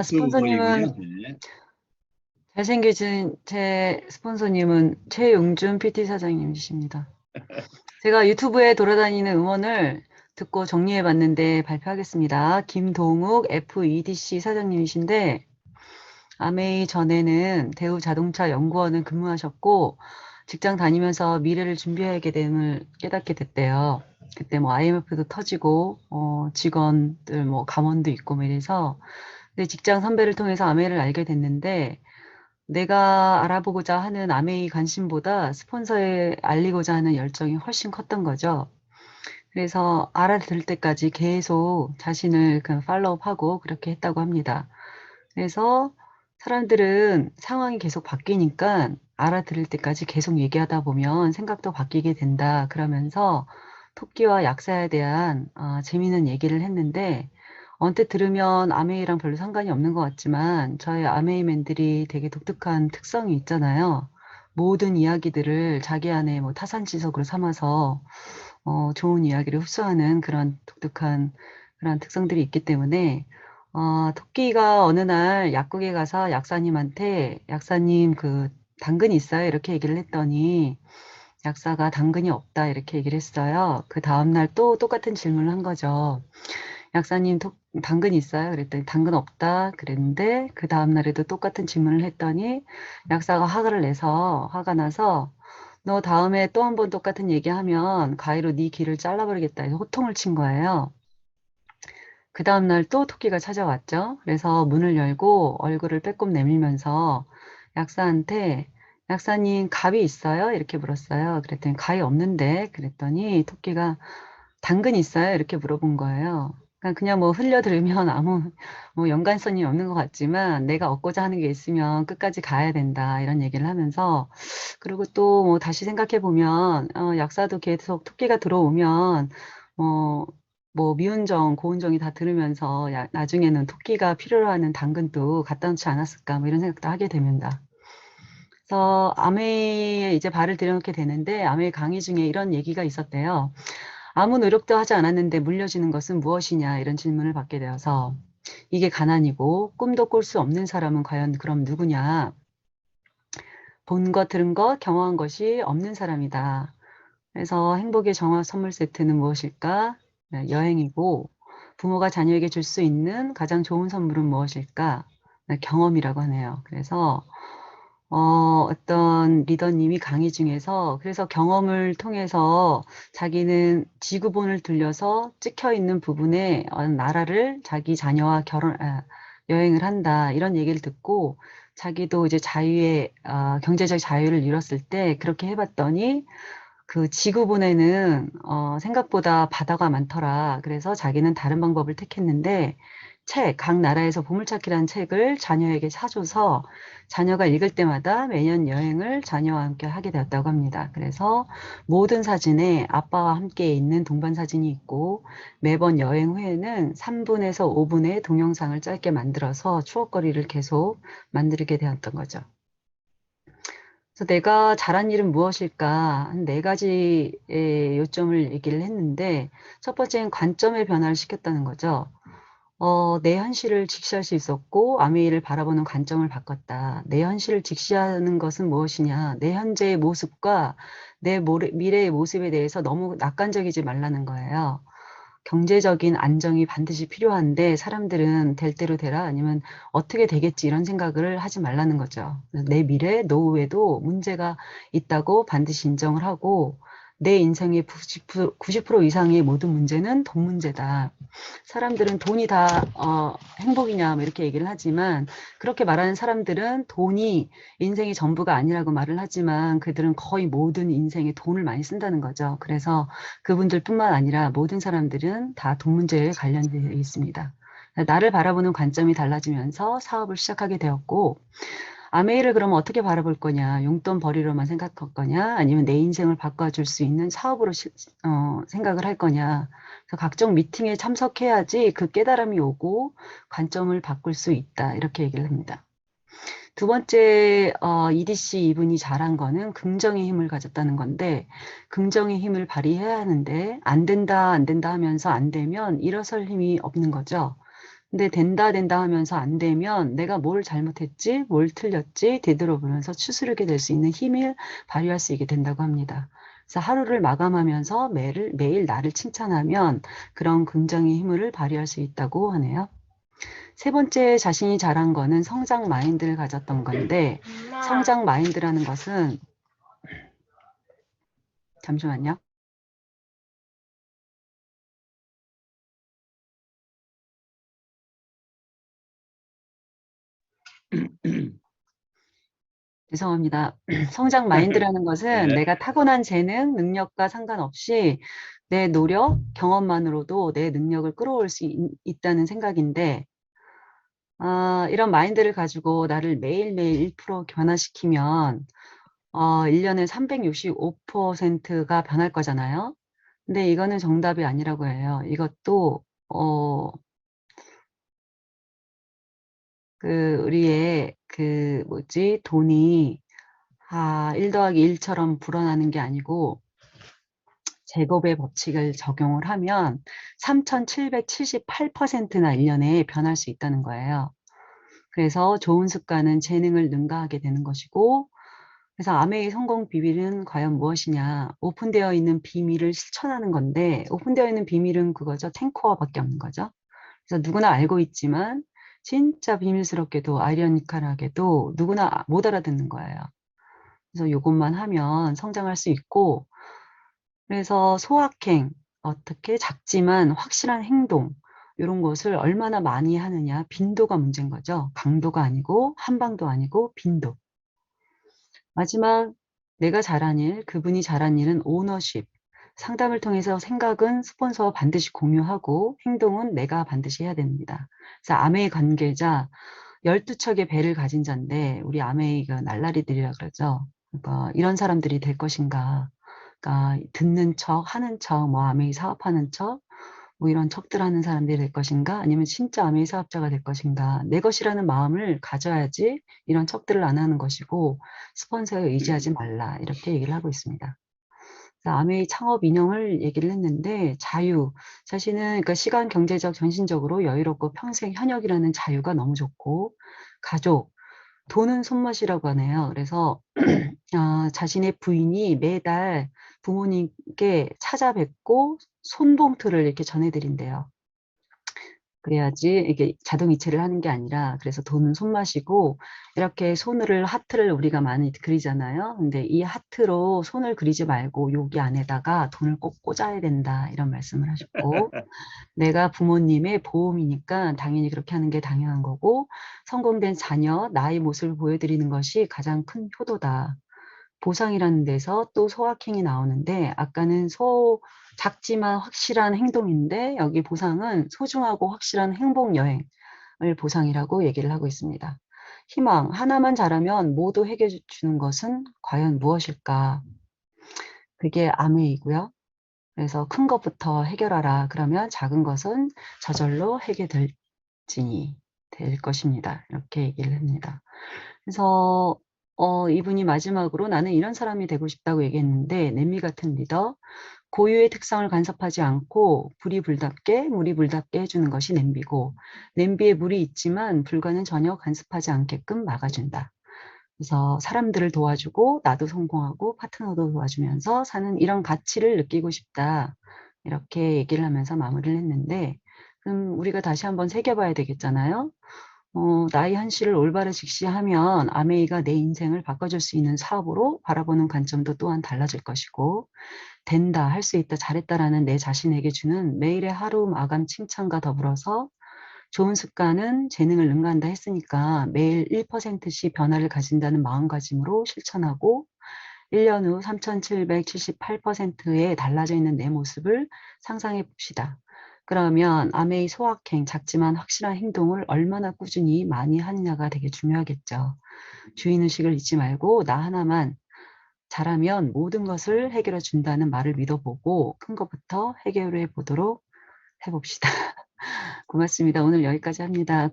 스폰서님은 보이고요. 네. 잘생겨진 제 스폰서님은 최용준 PT 사장님이십니다. 제가 유튜브에 돌아다니는 음원을 듣고 정리해 봤는데 발표하겠습니다. 김동욱 FEDC 사장님이신데 아메이 전에는 대우자동차 연구원을 근무하셨고 직장 다니면서 미래를 준비하게 됨을 깨닫게 됐대요. 그때 뭐 IMF도 터지고 직원들 뭐 감원도 있고 뭐 이래서 근데 직장 선배를 통해서 아메이를 알게 됐는데 내가 알아보고자 하는 아메이 관심보다 스폰서에 알리고자 하는 열정이 훨씬 컸던 거죠. 그래서 알아들 때까지 계속 자신을 그 팔로우하고 그렇게 했다고 합니다. 그래서 사람들은 상황이 계속 바뀌니까 알아들을 때까지 계속 얘기하다 보면 생각도 바뀌게 된다. 그러면서 토끼와 약사에 대한 재미있는 얘기를 했는데 언뜻 들으면 아메이랑 별로 상관이 없는 것 같지만 저희 아메이맨들이 되게 독특한 특성이 있잖아요. 모든 이야기들을 자기 안에 뭐 타산지석으로 삼아서 좋은 이야기를 흡수하는 그런 독특한 그런 특성들이 있기 때문에 토끼가 어느 날 약국에 가서 약사님한테 약사님 그 당근 있어요? 이렇게 얘기를 했더니 약사가 당근이 없다 이렇게 얘기를 했어요. 그 다음날 또 똑같은 질문을 한 거죠. 약사님 당근 있어요? 그랬더니 당근 없다 그랬는데 그 다음날에도 똑같은 질문을 했더니 약사가 화가 나서 너 다음에 또 한 번 똑같은 얘기하면 가위로 네 귀를 잘라버리겠다 해서 호통을 친 거예요. 그 다음날 또 토끼가 찾아왔죠. 그래서 문을 열고 얼굴을 빼꼼 내밀면서 약사한테 약사님 갑이 있어요? 이렇게 물었어요. 그랬더니 갑이 없는데 그랬더니 토끼가 당근 있어요? 이렇게 물어본 거예요. 그냥 뭐 흘려 들으면 아무 뭐 연관성이 없는 것 같지만 내가 얻고자 하는 게 있으면 끝까지 가야 된다 이런 얘기를 하면서 그리고 또 뭐 다시 생각해 보면 약사도 계속 토끼가 들어오면 어, 뭐 미운정, 고운정이 다 들으면서 나중에는 토끼가 필요로 하는 당근도 갖다 놓지 않았을까 뭐 이런 생각도 하게 됩니다. 그래서 아메이에 이제 발을 들여놓게 되는데 아메이 강의 중에 이런 얘기가 있었대요. 아무 노력도 하지 않았는데 물려지는 것은 무엇이냐 이런 질문을 받게 되어서 이게 가난이고 꿈도 꿀 수 없는 사람은 과연 그럼 누구냐? 본 것, 들은 것, 경험한 것이 없는 사람이다. 그래서 행복의 정화 선물 세트는 무엇일까? 네, 여행이고 부모가 자녀에게 줄 수 있는 가장 좋은 선물은 무엇일까? 네, 경험이라고 하네요. 그래서 어떤 리더님이 강의 중에서 그래서 경험을 통해서 자기는 지구본을 들려서 찍혀 있는 부분에 나라를 자기 자녀와 여행을 한다 이런 얘기를 듣고 자기도 이제 경제적 자유를 이뤘을 때 그렇게 해봤더니 그 지구본에는 생각보다 바다가 많더라. 그래서 자기는 다른 방법을 택했는데 각 나라에서 보물찾기라는 책을 자녀에게 사줘서 자녀가 읽을 때마다 매년 여행을 자녀와 함께 하게 되었다고 합니다. 그래서 모든 사진에 아빠와 함께 있는 동반 사진이 있고 매번 여행 후에는 3분에서 5분의 동영상을 짧게 만들어서 추억거리를 계속 만들게 되었던 거죠. 그래서 내가 잘한 일은 무엇일까? 한 네 가지의 요점을 얘기를 했는데, 첫 번째는 관점의 변화를 시켰다는 거죠. 내 현실을 직시할 수 있었고, 아메이를 바라보는 관점을 바꿨다. 내 현실을 직시하는 것은 무엇이냐? 내 현재의 모습과 내 미래의 모습에 대해서 너무 낙관적이지 말라는 거예요. 경제적인 안정이 반드시 필요한데 사람들은 될 대로 되라 아니면 어떻게 되겠지 이런 생각을 하지 말라는 거죠. 내 미래, 노후에도 문제가 있다고 반드시 인정을 하고 내 인생의 90% 이상의 모든 문제는 돈 문제다. 사람들은 돈이 다 행복이냐 뭐 이렇게 얘기를 하지만 그렇게 말하는 사람들은 돈이 인생의 전부가 아니라고 말을 하지만 그들은 거의 모든 인생에 돈을 많이 쓴다는 거죠. 그래서 그분들뿐만 아니라 모든 사람들은 다 돈 문제에 관련되어 있습니다. 나를 바라보는 관점이 달라지면서 사업을 시작하게 되었고 아메이를 그러면 어떻게 바라볼 거냐 용돈 벌이로만 생각할 거냐 아니면 내 인생을 바꿔줄 수 있는 사업으로 생각을 할 거냐 그래서 각종 미팅에 참석해야지 그 깨달음이 오고 관점을 바꿀 수 있다 이렇게 얘기를 합니다. 두 번째 EDC 이분이 잘한 거는 긍정의 힘을 가졌다는 건데 긍정의 힘을 발휘해야 하는데 안 된다 하면서 안 되면 일어설 힘이 없는 거죠. 근데 된다 된다 하면서 안 되면 내가 뭘 잘못했지, 뭘 틀렸지 되돌아보면서 추스르게 될 수 있는 힘을 발휘할 수 있게 된다고 합니다. 그래서 하루를 마감하면서 매일 나를 칭찬하면 그런 긍정의 힘을 발휘할 수 있다고 하네요. 세 번째 자신이 잘한 거는 성장 마인드를 가졌던 건데, 성장 마인드라는 것은 잠시만요. 죄송합니다. 성장 마인드라는 것은 네. 내가 타고난 재능, 능력과 상관없이 내 노력, 경험만으로도 내 능력을 끌어올 수 있다는 생각인데, 이런 마인드를 가지고 나를 매일매일 1% 변화시키면 1년에 365%가 변할 거잖아요. 근데 이거는 정답이 아니라고 해요. 이것도 우리의 돈이 1 더하기 1처럼 불어나는 게 아니고 제곱의 법칙을 적용을 하면 3,778%나 1년에 변할 수 있다는 거예요. 그래서 좋은 습관은 재능을 능가하게 되는 것이고, 그래서 아메의 성공 비밀은 과연 무엇이냐? 오픈되어 있는 비밀을 실천하는 건데, 오픈되어 있는 비밀은 그거죠. 탱코어밖에 없는 거죠. 그래서 누구나 알고 있지만 진짜 비밀스럽게도 아이러니컬하게도 누구나 못 알아듣는 거예요. 그래서 요것만 하면 성장할 수 있고, 그래서 소확행, 어떻게 작지만 확실한 행동, 이런 것을 얼마나 많이 하느냐, 빈도가 문제인 거죠. 강도가 아니고 한방도 아니고 빈도. 마지막 내가 잘한 일, 그분이 잘한 일은 오너십. 상담을 통해서 생각은 스폰서와 반드시 공유하고 행동은 내가 반드시 해야 됩니다. 그래서 아메이 관계자 12척의 배를 가진 자인데 우리 아메이가 날라리들이라 그러죠. 그러니까 이런 사람들이 될 것인가. 그러니까 듣는 척, 하는 척, 뭐 아메이 사업하는 척, 뭐 이런 척들 하는 사람들이 될 것인가 아니면 진짜 아메이 사업자가 될 것인가 내 것이라는 마음을 가져야지 이런 척들을 안 하는 것이고 스폰서에 의지하지 말라 이렇게 얘기를 하고 있습니다. 아메이 창업 인형을 얘기를 했는데 자신은 그러니까 시간 경제적 정신적으로 여유롭고 평생 현역이라는 자유가 너무 좋고 가족 돈은 손맛이라고 하네요. 그래서 자신의 부인이 매달 부모님께 찾아뵙고 손봉투를 이렇게 전해드린대요. 그래야지 이게 자동이체를 하는 게 아니라 그래서 돈은 손맛이고 이렇게 손을 하트를 우리가 많이 그리잖아요. 근데 이 하트로 손을 그리지 말고 여기 안에다가 돈을 꼭 꽂아야 된다 이런 말씀을 하셨고 내가 부모님의 보험이니까 당연히 그렇게 하는 게 당연한 거고 성공된 자녀, 나의 모습을 보여드리는 것이 가장 큰 효도다. 보상이라는 데서 또 소확행이 나오는데 아까는 작지만 확실한 행동인데 여기 보상은 소중하고 확실한 행복 여행을 보상이라고 얘기를 하고 있습니다. 희망, 하나만 잘하면 모두 해결해 주는 것은 과연 무엇일까? 그게 아메이고요. 그래서 큰 것부터 해결하라. 그러면 작은 것은 저절로 해결될지니 될 것입니다. 이렇게 얘기를 합니다. 그래서 이분이 마지막으로 나는 이런 사람이 되고 싶다고 얘기했는데 냄비 같은 리더, 고유의 특성을 간섭하지 않고 불이 불답게 물이 불답게 해주는 것이 냄비고 냄비에 물이 있지만 불과는 전혀 간섭하지 않게끔 막아준다. 그래서 사람들을 도와주고 나도 성공하고 파트너도 도와주면서 사는 이런 가치를 느끼고 싶다. 이렇게 얘기를 하면서 마무리를 했는데 그럼 우리가 다시 한번 새겨봐야 되겠잖아요. 나의 현실을 올바로 직시하면 아메이가 내 인생을 바꿔줄 수 있는 사업으로 바라보는 관점도 또한 달라질 것이고 된다, 할 수 있다, 잘했다라는 내 자신에게 주는 매일의 하루 마감 칭찬과 더불어서 좋은 습관은 재능을 능가한다 했으니까 매일 1%씩 변화를 가진다는 마음가짐으로 실천하고 1년 후 3,778%의 달라져 있는 내 모습을 상상해 봅시다. 그러면 아메이 소확행, 작지만 확실한 행동을 얼마나 꾸준히 많이 하느냐가 되게 중요하겠죠. 주인의식을 잊지 말고 나 하나만 잘하면 모든 것을 해결해 준다는 말을 믿어보고 큰 것부터 해결해 보도록 해봅시다. 고맙습니다. 오늘 여기까지 합니다.